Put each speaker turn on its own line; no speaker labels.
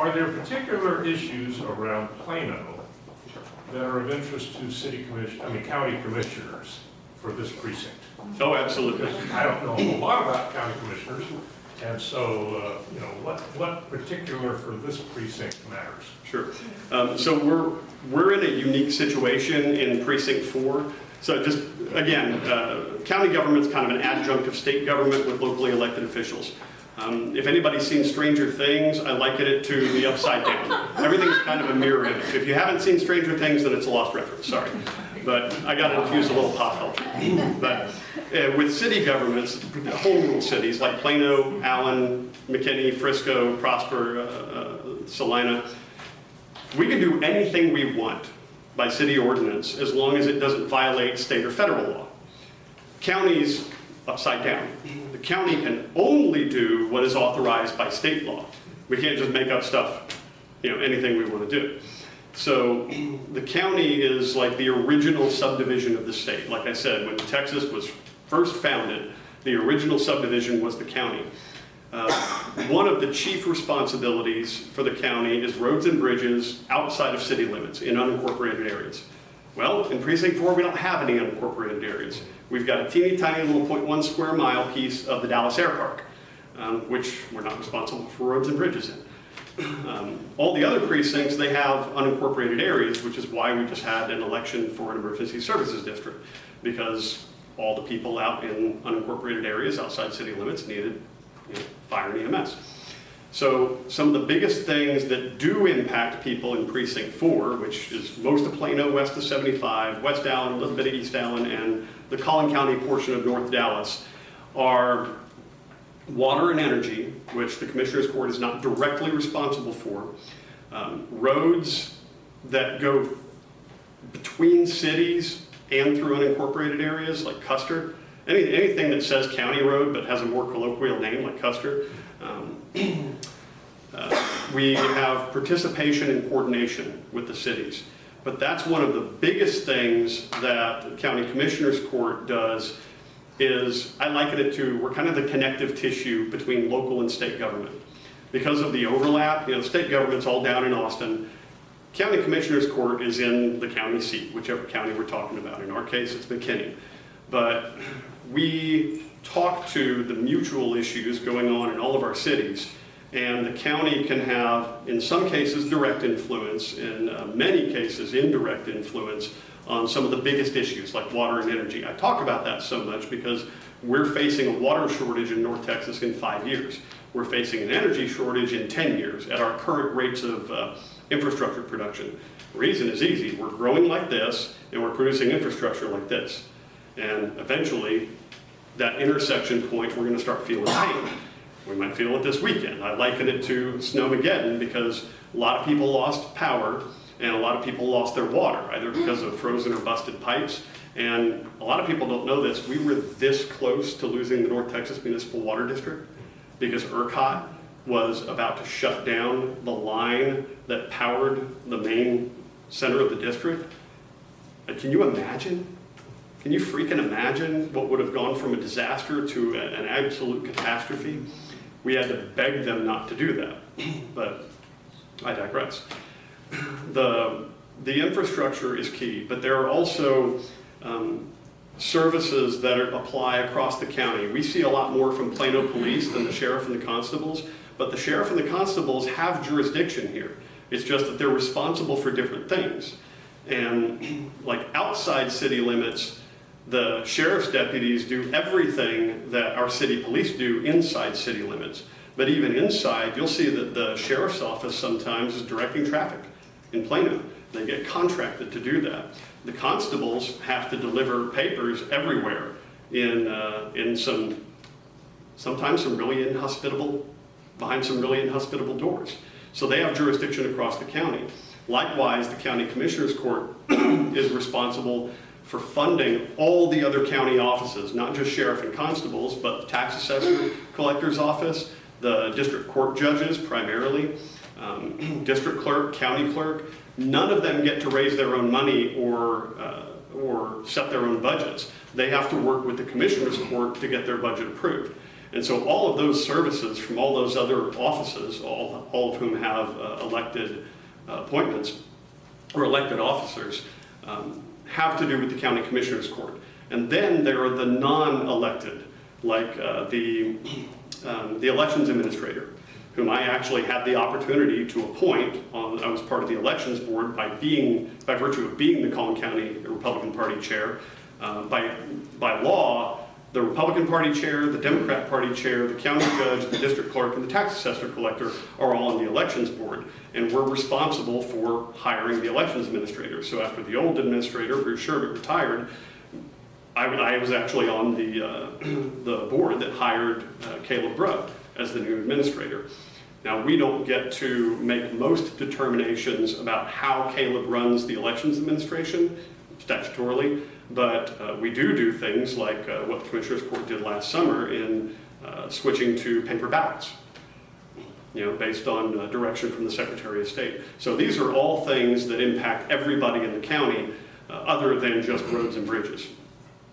Are there particular issues around Plano that are of interest to county commissioners for this precinct?
Oh, absolutely.
I don't know a lot about county commissioners, and so, what particular for this precinct matters?
Sure. So we're in a unique situation in Precinct 4. So just, again, county government's kind of an adjunct of state government with locally elected officials. If anybody's seen Stranger Things, I liken it to the Upside Down. Everything's kind of a mirror image. If you haven't seen Stranger Things, then it's a lost reference, sorry. But I got to infuse a little pop culture. But with city governments, home rule cities like Plano, Allen, McKinney, Frisco, Prosper, Salina, we can do anything we want by city ordinance as long as it doesn't violate state or federal law. Counties, upside down. The county can only do what is authorized by state law. We can't just make up stuff, anything we want to do. So the county is like the original subdivision of the state. Like I said, when Texas was first founded, the original subdivision was the county. One of the chief responsibilities for the county is roads and bridges outside of city limits in unincorporated areas. Well, in Precinct 4, we don't have any unincorporated areas. We've got a teeny tiny little 0.1 square mile piece of the Dallas Air Park, which we're not responsible for roads and bridges in. All the other precincts, they have unincorporated areas, which is why we just had an election for an emergency services district, because all the people out in unincorporated areas outside city limits needed fire and EMS. So some of the biggest things that do impact people in Precinct 4, which is most of Plano, west of 75, West Allen, a little bit of East Allen, and the Collin County portion of North Dallas, are water and energy, which the Commissioner's Court is not directly responsible for, roads that go between cities and through unincorporated areas like Custer, anything that says county road but has a more colloquial name like Custer. We have participation and coordination with the cities, but that's one of the biggest things that the County Commissioner's Court does. Is I liken it to, we're kind of the connective tissue between local and state government. Because of the overlap, state government's all down in Austin. County Commissioner's Court is in the county seat, whichever county we're talking about. In our case, it's McKinney. But we talk to the mutual issues going on in all of our cities, and the county can have, in some cases, direct influence, in many cases, indirect influence on some of the biggest issues like water and energy. I talk about that so much because we're facing a water shortage in North Texas in 5 years. We're facing an energy shortage in 10 years at our current rates of infrastructure production. The reason is easy. We're growing like this, and we're producing infrastructure like this. And eventually, that intersection point, we're going to start feeling pain. We might feel it this weekend. I liken it to Snowmageddon because a lot of people lost power and a lot of people lost their water, either because of frozen or busted pipes. And a lot of people don't know this. We were this close to losing the North Texas Municipal Water District because ERCOT was about to shut down the line that powered the main center of the district. Can you imagine? Can you freaking imagine what would have gone from a disaster to an absolute catastrophe? We had to beg them not to do that, but I digress. The infrastructure is key, but there are also services that apply across the county. We see a lot more from Plano Police than the sheriff and the constables, but the sheriff and the constables have jurisdiction here. It's just that they're responsible for different things. And like outside city limits, the sheriff's deputies do everything that our city police do inside city limits. But even inside, you'll see that the sheriff's office sometimes is directing traffic in Plano. They get contracted to do that. The constables have to deliver papers everywhere in sometimes some really inhospitable, behind some really inhospitable doors. So they have jurisdiction across the county. Likewise, the County Commissioner's Court is responsible for funding all the other county offices, not just sheriff and constables, but the tax assessor, collector's office, the district court judges primarily, district clerk, county clerk. None of them get to raise their own money or set their own budgets. They have to work with the Commissioner's Court to get their budget approved. And so all of those services from all those other offices, all of whom have elected appointments or elected officers, have to do with the county commissioners court. And then there are the non-elected, like the elections administrator, whom I actually had the opportunity to appoint. I was part of the elections board by virtue of being the Collin County Republican Party chair. By law, the Republican Party chair, the Democrat Party chair, the county judge, the district clerk, and the tax assessor collector are all on the elections board, and we're responsible for hiring the elections administrator. So after the old administrator, Bruce Sherbert, retired, I was actually on the board that hired Caleb Brutt as the new administrator. Now, we don't get to make most determinations about how Caleb runs the elections administration statutorily, but we do things like what the Commissioners Court did last summer in switching to paper ballots, based on direction from the Secretary of State. So these are all things that impact everybody in the county other than just roads and bridges.